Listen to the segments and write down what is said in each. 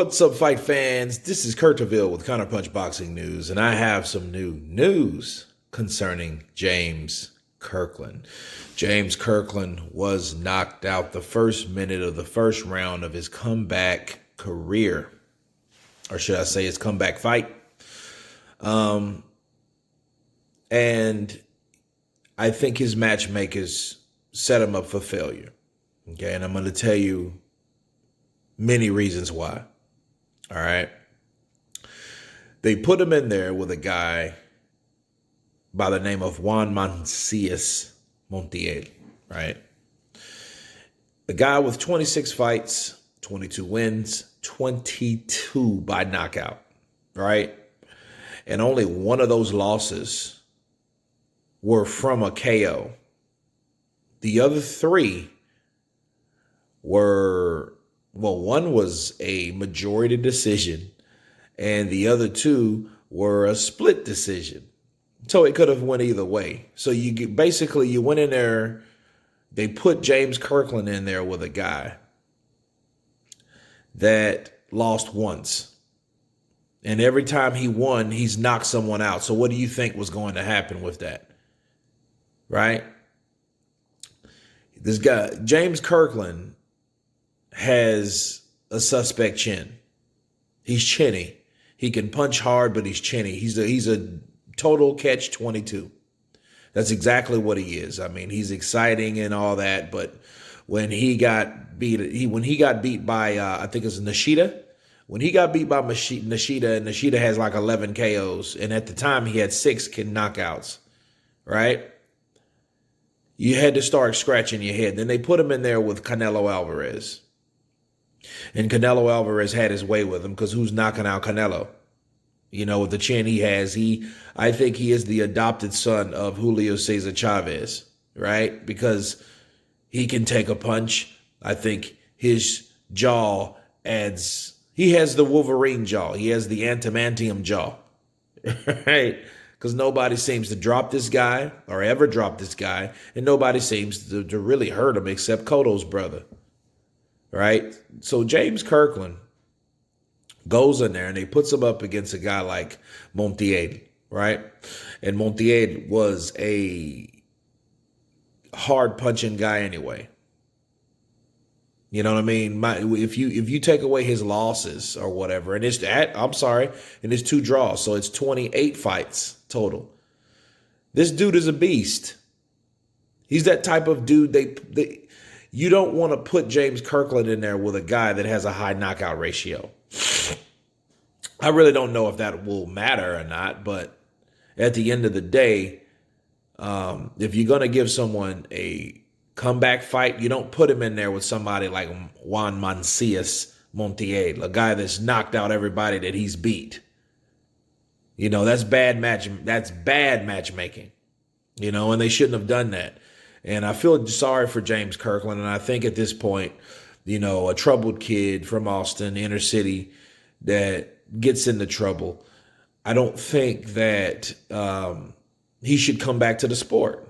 What's up, fight fans? This is Kurt DeVille with Counterpunch Boxing News, and I have some new news concerning James Kirkland. James Kirkland was knocked out the first minute of the first round of his comeback career, or should I say his comeback fight. And I think his matchmakers set him up for failure. Okay, and I'm going to tell you many reasons why. All right. They put him in there with a guy by the name of Juan Macias Montiel, right? The guy with 26 fights, 22 wins, 22 by knockout, right? And only one of those losses were from a KO. The other three were, well, one was a majority decision, and the other two were a split decision. So it could have went either way. So you went in there, they put James Kirkland in there with a guy that lost once. And every time he won, he's knocked someone out. So what do you think was going to happen with that? Right? This guy, James Kirkland, has a suspect chin. He's chinny. He can punch hard, but he's chinny. He's a total catch-22. That's exactly what he is. I mean, he's exciting and all that, but when he got beat by I think it was Nishida. When he got beat by Nishida, and Nishida has like 11 KOs, and at the time he had 6 knockouts, right? You had to start scratching your head. Then they put him in there with Canelo Alvarez. And Canelo Alvarez had his way with him because who's knocking out Canelo? You know, with the chin he has, I think he is the adopted son of Julio Cesar Chavez, right? Because he can take a punch. I think his jaw he has the Wolverine jaw. He has the adamantium jaw, right? Because nobody seems to drop this guy or ever drop this guy, and nobody seems to really hurt him except Cotto's brother, right? So James Kirkland goes in there and he puts him up against a guy like Montiel, right? And Montiel was a hard punching guy anyway. You know what I mean? If you take away his losses or whatever, and and it's 2 draws, so it's 28 fights total. This dude is a beast. He's that type of dude. You don't want to put James Kirkland in there with a guy that has a high knockout ratio. I really don't know if that will matter or not, but at the end of the day, if you're going to give someone a comeback fight, you don't put him in there with somebody like Juan Macias Montiel, a guy that's knocked out everybody that he's beat. You know, that's bad matchmaking. You know, and they shouldn't have done that. And I feel sorry for James Kirkland, and I think at this point, you know, a troubled kid from Austin, inner city, that gets into trouble, I don't think that he should come back to the sport.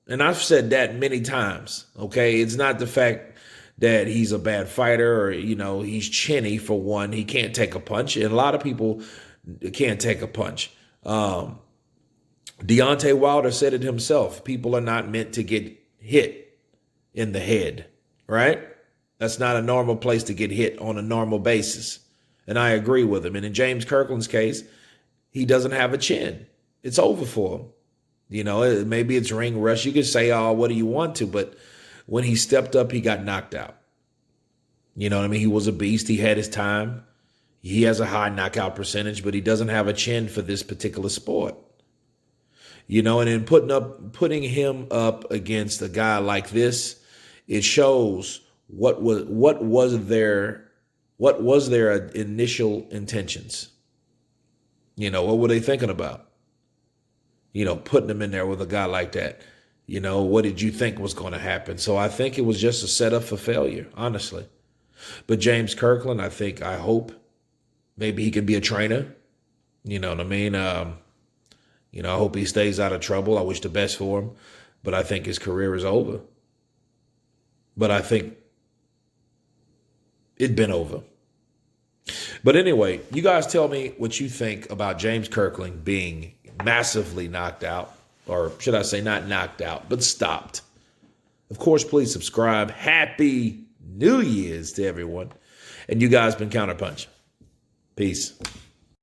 And I've said that many times, okay? It's not the fact that he's a bad fighter or, you know, he's chinny for one. He can't take a punch. And a lot of people can't take a punch. Deontay Wilder said it himself. People are not meant to get hit in the head, right? That's not a normal place to get hit on a normal basis. And I agree with him. And in James Kirkland's case, he doesn't have a chin. It's over for him. You know, maybe it's ring rust. You can say, oh, what do you want to? But when he stepped up, he got knocked out. You know what I mean? He was a beast. He had his time. He has a high knockout percentage, but he doesn't have a chin for this particular sport. You know, and in putting him up against a guy like this, it shows what was their initial intentions. You know, what were they thinking about? You know, putting him in there with a guy like that. You know, what did you think was going to happen? So I think it was just a setup for failure, honestly. But James Kirkland, I hope maybe he can be a trainer. You know what I mean? You know, I hope he stays out of trouble. I wish the best for him. But I think his career is over. But I think it'd been over. But anyway, you guys tell me what you think about James Kirkland being massively knocked out, or should I say not knocked out, but stopped. Of course, please subscribe. Happy New Year's to everyone. And you guys been Counterpunch. Peace.